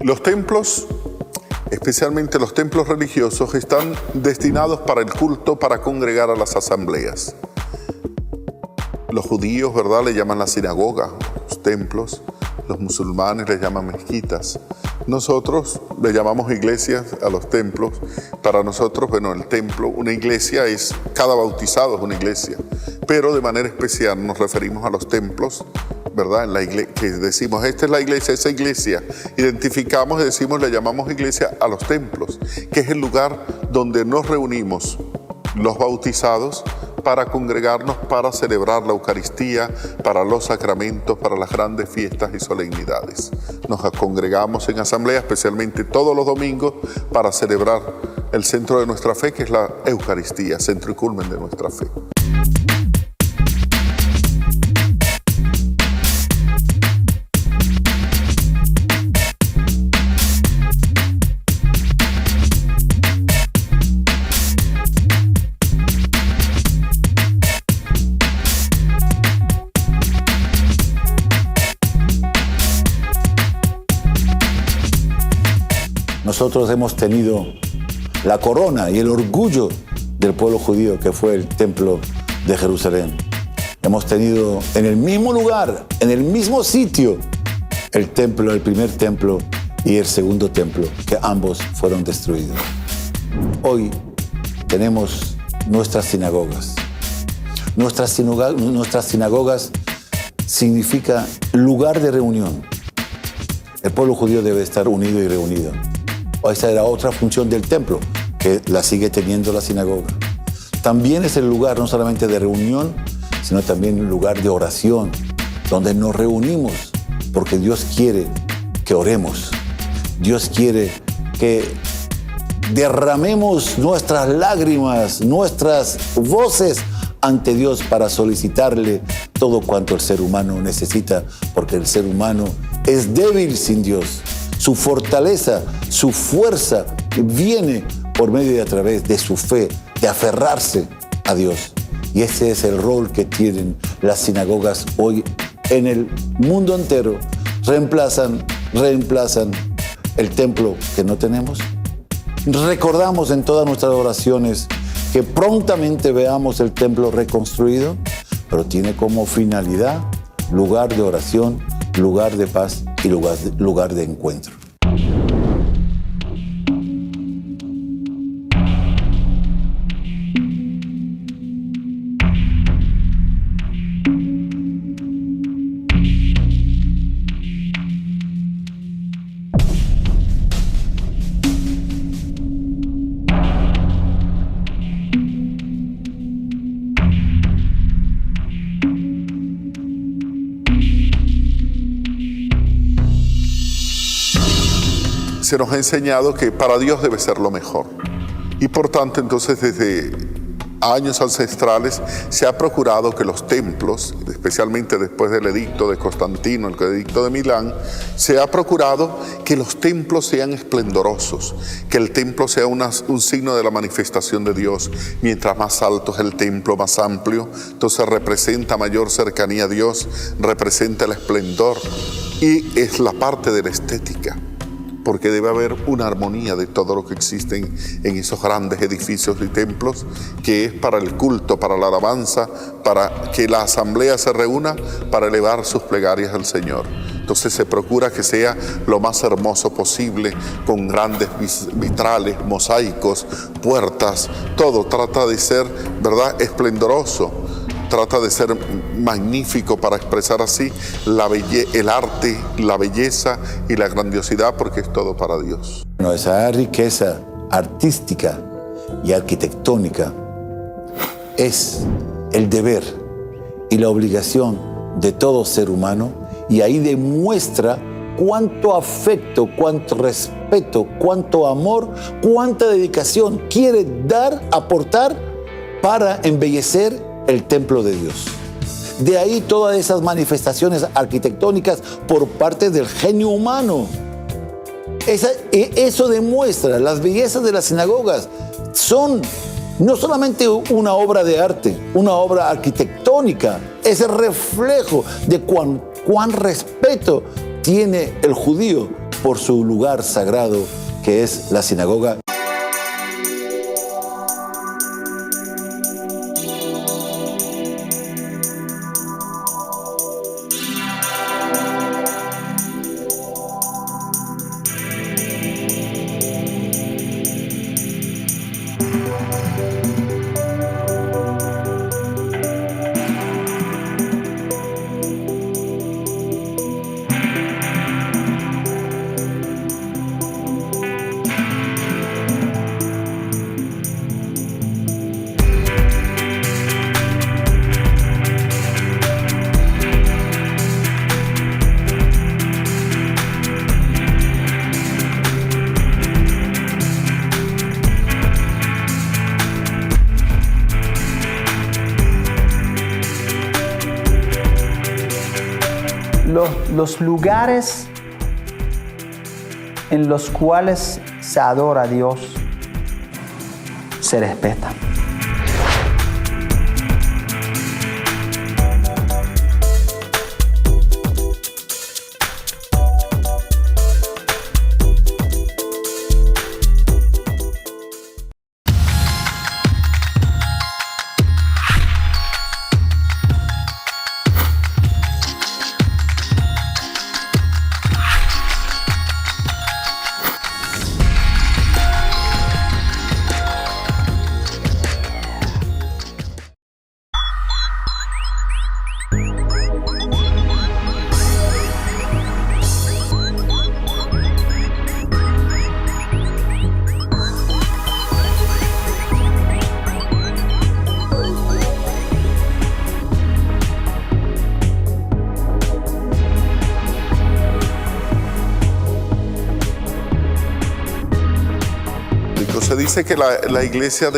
Los templos, especialmente los templos religiosos, están destinados para el culto, para congregar a las asambleas. Los judíos, ¿verdad?, le llaman la sinagoga, los templos. Los musulmanes les llaman mezquitas. Nosotros le llamamos iglesias a los templos. Para nosotros, bueno, el templo, una iglesia es, cada bautizado es una iglesia. Pero de manera especial nos referimos a los templos, ¿verdad? En la iglesia, que decimos, esta es la iglesia, esa iglesia. Identificamos y decimos, le llamamos iglesia a los templos, que es el lugar donde nos reunimos los bautizados para congregarnos, para celebrar la Eucaristía, para los sacramentos, para las grandes fiestas y solemnidades. Nos congregamos en asamblea, especialmente todos los domingos, para celebrar el centro de nuestra fe, que es la Eucaristía, centro y culmen de nuestra fe. Nosotros hemos tenido la corona y el orgullo del pueblo judío, que fue el templo de Jerusalén. Hemos tenido en el mismo lugar, en el mismo sitio, el templo, el primer templo y el segundo templo, que ambos fueron destruidos. Hoy tenemos nuestras sinagogas. Nuestras sinagogas significa lugar de reunión. El pueblo judío debe estar unido y reunido. Esa era otra función del templo, que la sigue teniendo la sinagoga. También es el lugar no solamente de reunión, sino también un lugar de oración, donde nos reunimos, porque Dios quiere que oremos. Dios quiere que derramemos nuestras lágrimas, nuestras voces ante Dios para solicitarle todo cuanto el ser humano necesita, porque el ser humano es débil sin Dios. Su fortaleza, su fuerza viene por medio y a través de su fe, de aferrarse a Dios. Y ese es el rol que tienen las sinagogas hoy en el mundo entero. Reemplazan el templo que no tenemos. Recordamos en todas nuestras oraciones que prontamente veamos el templo reconstruido, pero tiene como finalidad lugar de oración, lugar de paz y lugar de encuentro. Se nos ha enseñado que para Dios debe ser lo mejor. Y por tanto, entonces, desde años ancestrales se ha procurado que los templos, especialmente después del edicto de Constantino, el edicto de Milán, se ha procurado que los templos sean esplendorosos, que el templo sea un signo de la manifestación de Dios. Mientras más alto es el templo, más amplio, entonces representa mayor cercanía a Dios, representa el esplendor y es la parte de la estética, porque debe haber una armonía de todo lo que existe en esos grandes edificios y templos, que es para el culto, para la alabanza, para que la asamblea se reúna para elevar sus plegarias al Señor. Entonces se procura que sea lo más hermoso posible, con grandes vitrales, mosaicos, puertas, todo trata de ser, ¿verdad?, esplendoroso. Trata de ser magnífico para expresar así el arte, la belleza y la grandiosidad, porque es todo para Dios. Bueno, esa riqueza artística y arquitectónica es el deber y la obligación de todo ser humano, y ahí demuestra cuánto afecto, cuánto respeto, cuánto amor, cuánta dedicación quiere dar, aportar para embellecer el templo de Dios. De ahí todas esas manifestaciones arquitectónicas por parte del genio humano. Eso demuestra, las bellezas de las sinagogas son no solamente una obra de arte, una obra arquitectónica, es el reflejo de cuán respeto tiene el judío por su lugar sagrado, que es la sinagoga. Los lugares en los cuales se adora a Dios se respetan. Se dice que la iglesia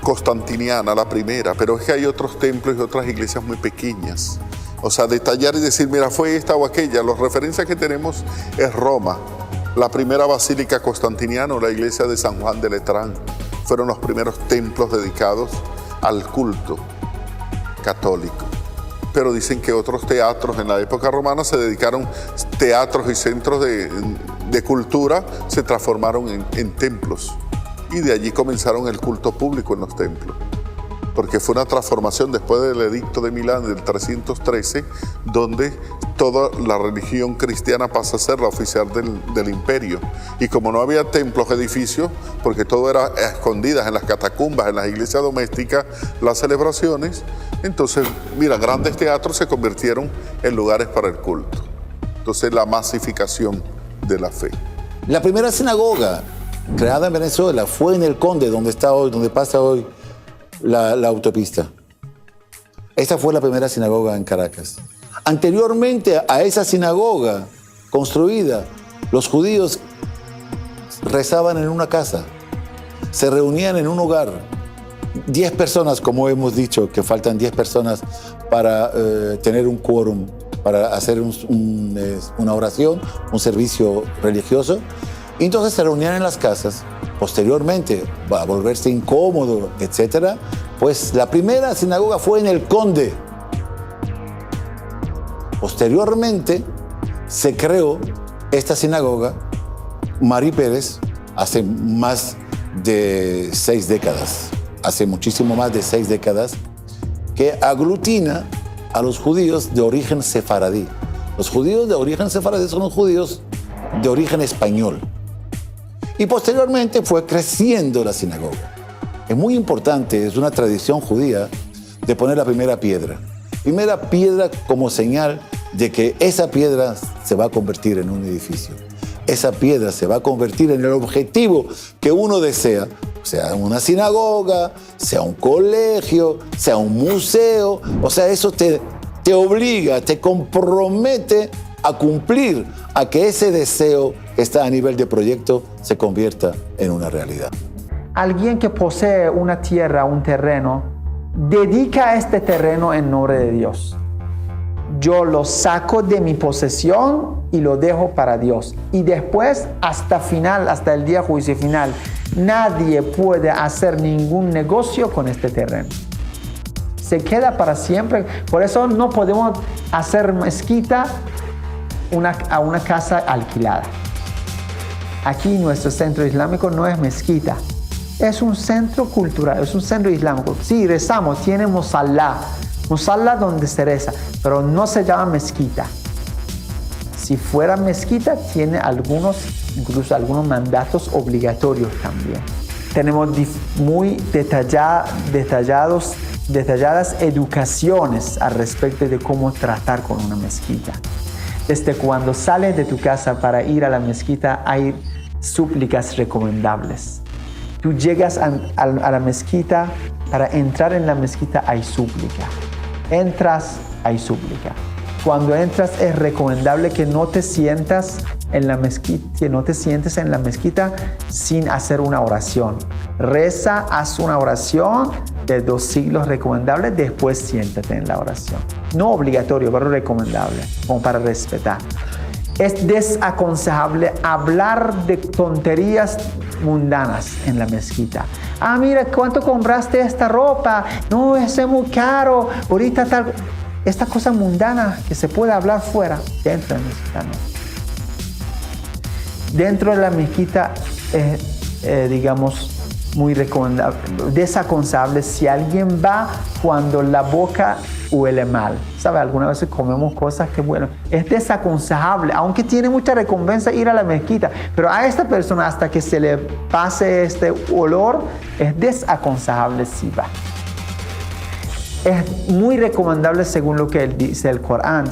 constantiniana, la primera, pero es que hay otros templos y otras iglesias muy pequeñas. O sea, detallar y decir, mira, fue esta o aquella. Las referencias que tenemos es Roma, la primera basílica constantiniana, la iglesia de San Juan de Letrán. Fueron los primeros templos dedicados al culto católico. Pero dicen que otros teatros en la época romana se dedicaron, teatros y centros de cultura se transformaron en templos. Y de allí comenzaron el culto público en los templos. Porque fue una transformación después del edicto de Milán del 313, donde toda la religión cristiana pasa a ser la oficial del imperio. Y como no había templos, edificios, porque todo era a escondidas en las catacumbas, en las iglesias domésticas, las celebraciones, entonces, mira, grandes teatros se convirtieron en lugares para el culto. Entonces, la masificación de la fe. La primera sinagoga creada en Venezuela fue en el Conde, donde pasa hoy la autopista. Esta fue la primera sinagoga en Caracas. Anteriormente a esa sinagoga construida, los judíos rezaban en una casa, se reunían en un hogar. 10 personas, como hemos dicho, que faltan 10 personas para tener un quórum, para hacer una oración, un servicio religioso. Y entonces se reunían en las casas. Posteriormente, va a volverse incómodo, etc. Pues la primera sinagoga fue en el Conde. Posteriormente se creó esta sinagoga, Mari Pérez, hace más de 6 décadas, hace muchísimo más de 6 décadas, que aglutina a los judíos de origen sefaradí. Los judíos de origen sefaradí son los judíos de origen español. Y posteriormente fue creciendo la sinagoga. Es muy importante, es una tradición judía, de poner la primera piedra. Primera piedra como señal de que esa piedra se va a convertir en un edificio. Esa piedra se va a convertir en el objetivo que uno desea, sea una sinagoga, sea un colegio, sea un museo. O sea, eso te obliga, te compromete a cumplir, a que ese deseo que está a nivel de proyecto se convierta en una realidad. Alguien que posee una tierra, un terreno, dedica este terreno en nombre de Dios. Yo lo saco de mi posesión y lo dejo para Dios. Y después, hasta el día juicio final, nadie puede hacer ningún negocio con este terreno. Se queda para siempre. Por eso no podemos hacer mezquita a una casa alquilada. Aquí nuestro centro islámico no es mezquita, es un centro cultural, es un centro islámico. Sí, rezamos, tiene musalla donde se reza, pero no se llama mezquita. Si fuera mezquita, tiene incluso algunos mandatos obligatorios también. Tenemos muy detalladas educaciones al respecto de cómo tratar con una mezquita. Desde cuando sales de tu casa para ir a la mezquita, hay súplicas recomendables. Tú llegas a la mezquita, para entrar en la mezquita hay súplica. Entras, hay súplica. Cuando entras es recomendable que no te sientes en la mezquita sin hacer una oración. Reza, haz una oración de 2 siglos recomendable, después siéntate en la oración. No obligatorio, pero recomendable, como para respetar. Es desaconsejable hablar de tonterías mundanas en la mezquita. Mira, ¿cuánto compraste esta ropa? No, es muy caro. Ahorita tal... Esta cosa mundana que se puede hablar fuera, dentro de la mezquita no. Dentro de la mezquita es, digamos, muy recomendable, desaconsejable si alguien va cuando la boca huele mal. ¿Sabe? Algunas veces comemos cosas que, bueno, es desaconsejable, aunque tiene mucha recompensa ir a la mezquita, pero a esta persona hasta que se le pase este olor, es desaconsejable si va. Es muy recomendable según lo que dice el Corán.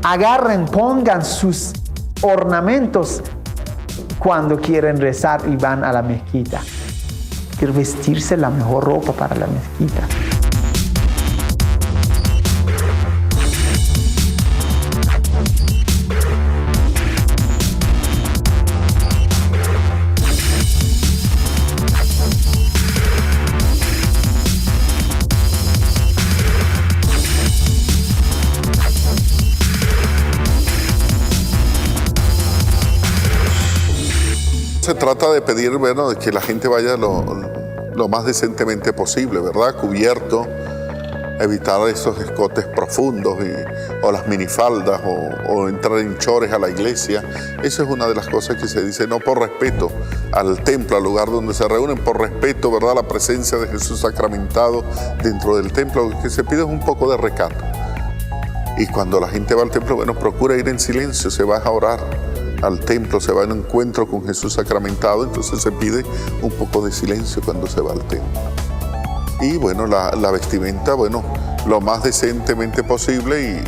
Agarren, pongan sus ornamentos cuando quieren rezar y van a la mezquita. Quiero vestirse la mejor ropa para la mezquita. Se trata de pedir, bueno, de que la gente vaya lo más decentemente posible, ¿verdad? Cubierto, evitar esos escotes profundos o las minifaldas o entrar en chores a la iglesia. Eso es una de las cosas que se dice, no por respeto al templo, al lugar donde se reúnen, por respeto, ¿verdad?, a la presencia de Jesús sacramentado dentro del templo. Lo que se pide es un poco de recato. Y cuando la gente va al templo, bueno, procura ir en silencio, se va a orar al templo, se va en encuentro con Jesús sacramentado, entonces se pide un poco de silencio cuando se va al templo. Y bueno, la vestimenta, bueno, lo más decentemente posible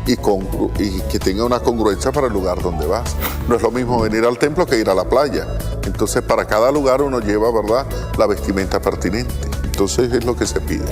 y que tenga una congruencia para el lugar donde vas. No es lo mismo venir al templo que ir a la playa. Entonces, para cada lugar uno lleva, ¿verdad?, la vestimenta pertinente. Entonces, es lo que se pide.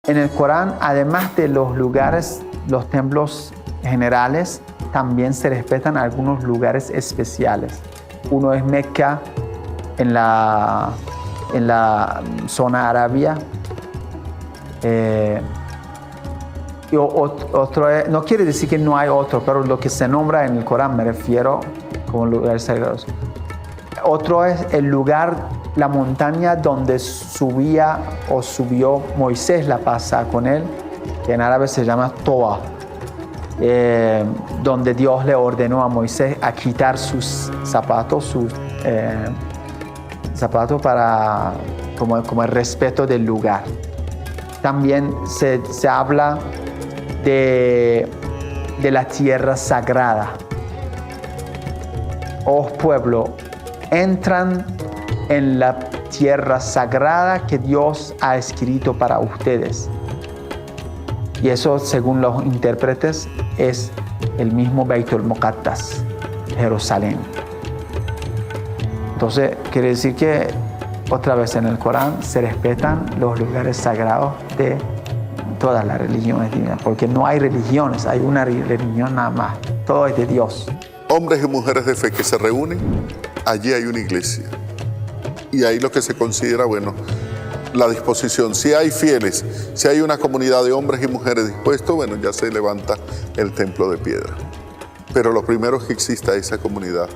En el Corán, además de los lugares, los templos generales, también se respetan algunos lugares especiales. Uno es Mecca, en la zona Arabia. Y otro es, no quiere decir que no hay otro, pero lo que se nombra en el Corán me refiero como lugares sagrados. Otro es el lugar, la montaña donde subió Moisés la pasa con él, que en árabe se llama Toa, donde Dios le ordenó a Moisés a quitar sus zapatos, para como el respeto del lugar. También se habla de la tierra sagrada. Oh pueblo, entran en la tierra sagrada que Dios ha escrito para ustedes. Y eso, según los intérpretes, es el mismo Beitul Muqaddas, Jerusalén. Entonces, quiere decir que otra vez en el Corán se respetan los lugares sagrados de todas las religiones divinas, porque no hay religiones, hay una religión nada más, todo es de Dios. Hombres y mujeres de fe que se reúnen, allí hay una iglesia. Y ahí lo que se considera, bueno, la disposición. Si hay fieles, si hay una comunidad de hombres y mujeres dispuestos, bueno, ya se levanta el templo de piedra. Pero lo primero es que exista esa comunidad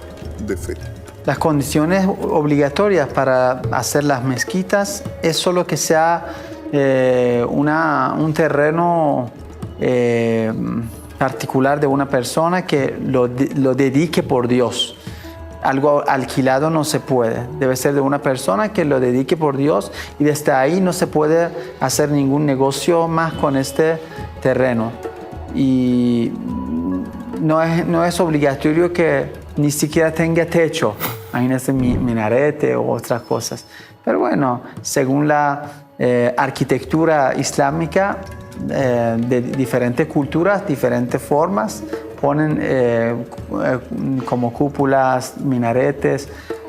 de fe. Las condiciones obligatorias para hacer las mezquitas es solo que sea un terreno particular de una persona que lo dedique por Dios. Algo alquilado no se puede. Debe ser de una persona que lo dedique por Dios y desde ahí no se puede hacer ningún negocio más con este terreno. Y no es obligatorio que ni siquiera tenga techo. Imagínense minarete o otras cosas. Pero bueno, según la arquitectura islámica de diferentes culturas, diferentes formas, ponen como cúpulas, minaretes.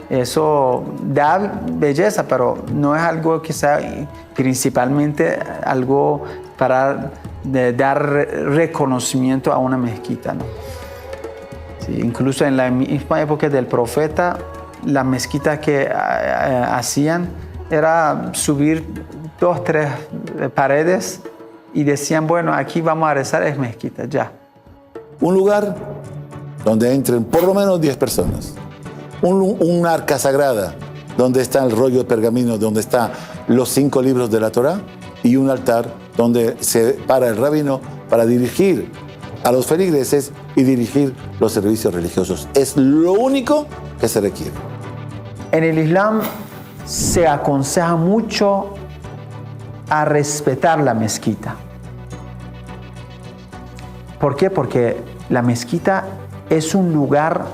Eso da belleza, pero no es algo que sea principalmente algo para dar reconocimiento a una mezquita, ¿no? Sí, incluso en la misma época del profeta, la mezquita que hacían era subir 2, 3 paredes y decían, bueno, aquí vamos a rezar, es mezquita, ya. Un lugar donde entren por lo menos 10 personas. Un arca sagrada donde está el rollo de pergamino, donde están los 5 libros de la Torá, y un altar donde se para el rabino para dirigir a los feligreses y dirigir los servicios religiosos. Es lo único que se requiere. En el Islam se aconseja mucho a respetar la mezquita. ¿Por qué? Porque la mezquita es un lugar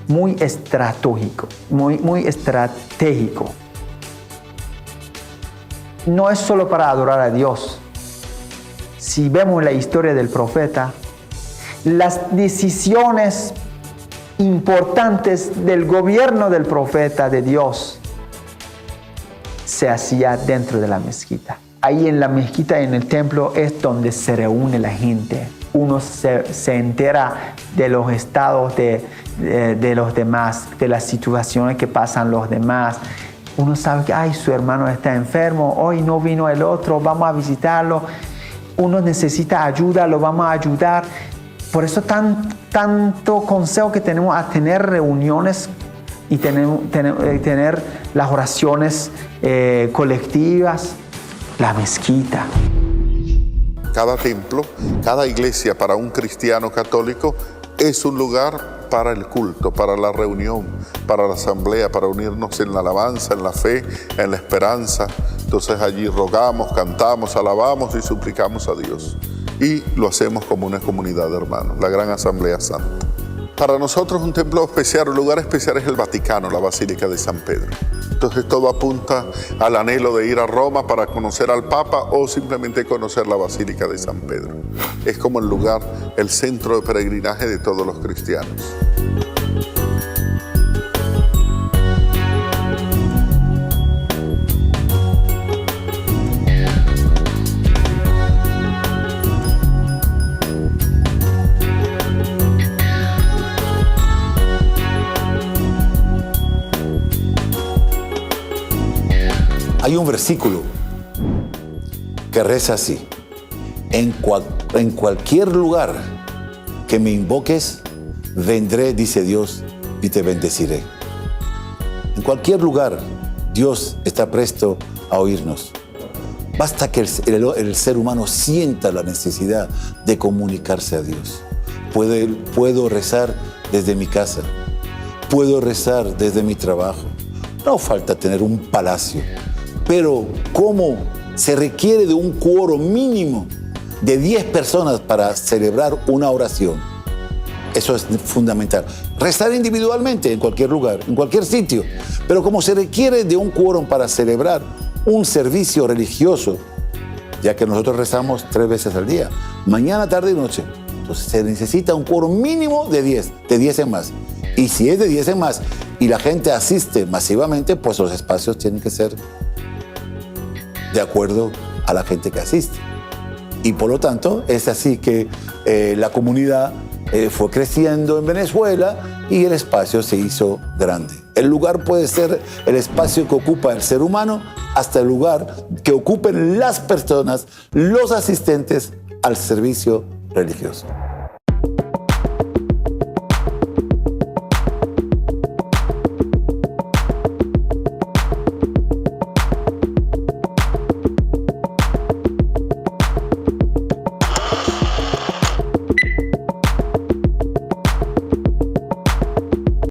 muy estratégico, muy estratégico. No es solo para adorar a Dios. Si vemos la historia del profeta, las decisiones importantes del gobierno del profeta de Dios se hacía dentro de la mezquita. Ahí en la mezquita, en el templo, es donde se reúne la gente. Uno se entera de los estados de los demás, de las situaciones que pasan los demás. Uno sabe que su hermano está enfermo, hoy no vino el otro, vamos a visitarlo. Uno necesita ayuda, lo vamos a ayudar. Por eso tanto consejo que tenemos a tener reuniones y tener las oraciones colectivas, la mezquita. Cada templo, cada iglesia para un cristiano católico es un lugar para el culto, para la reunión, para la asamblea, para unirnos en la alabanza, en la fe, en la esperanza. Entonces allí rogamos, cantamos, alabamos y suplicamos a Dios. Y lo hacemos como una comunidad de hermanos, la Gran Asamblea Santa. Para nosotros un templo especial, un lugar especial es el Vaticano, la Basílica de San Pedro. Entonces todo apunta al anhelo de ir a Roma para conocer al Papa o simplemente conocer la Basílica de San Pedro. Es como el lugar, el centro de peregrinaje de todos los cristianos. Hay un versículo que reza así: en cualquier lugar que me invoques, vendré, dice Dios, y te bendeciré. En cualquier lugar, Dios está presto a oírnos. Basta que el ser humano sienta la necesidad de comunicarse a Dios. Puedo rezar desde mi casa, puedo rezar desde mi trabajo. No falta tener un palacio. Pero ¿cómo se requiere de un quórum mínimo de 10 personas para celebrar una oración? Eso es fundamental. Rezar individualmente en cualquier lugar, en cualquier sitio. Pero como se requiere de un quórum para celebrar un servicio religioso, ya que nosotros rezamos 3 veces al día, mañana, tarde y noche, entonces se necesita un quórum mínimo de 10 en más. Y si es de 10 en más y la gente asiste masivamente, pues los espacios tienen que ser de acuerdo a la gente que asiste. Y por lo tanto, es así que la comunidad fue creciendo en Venezuela y el espacio se hizo grande. El lugar puede ser el espacio que ocupa el ser humano hasta el lugar que ocupen las personas, los asistentes al servicio religioso.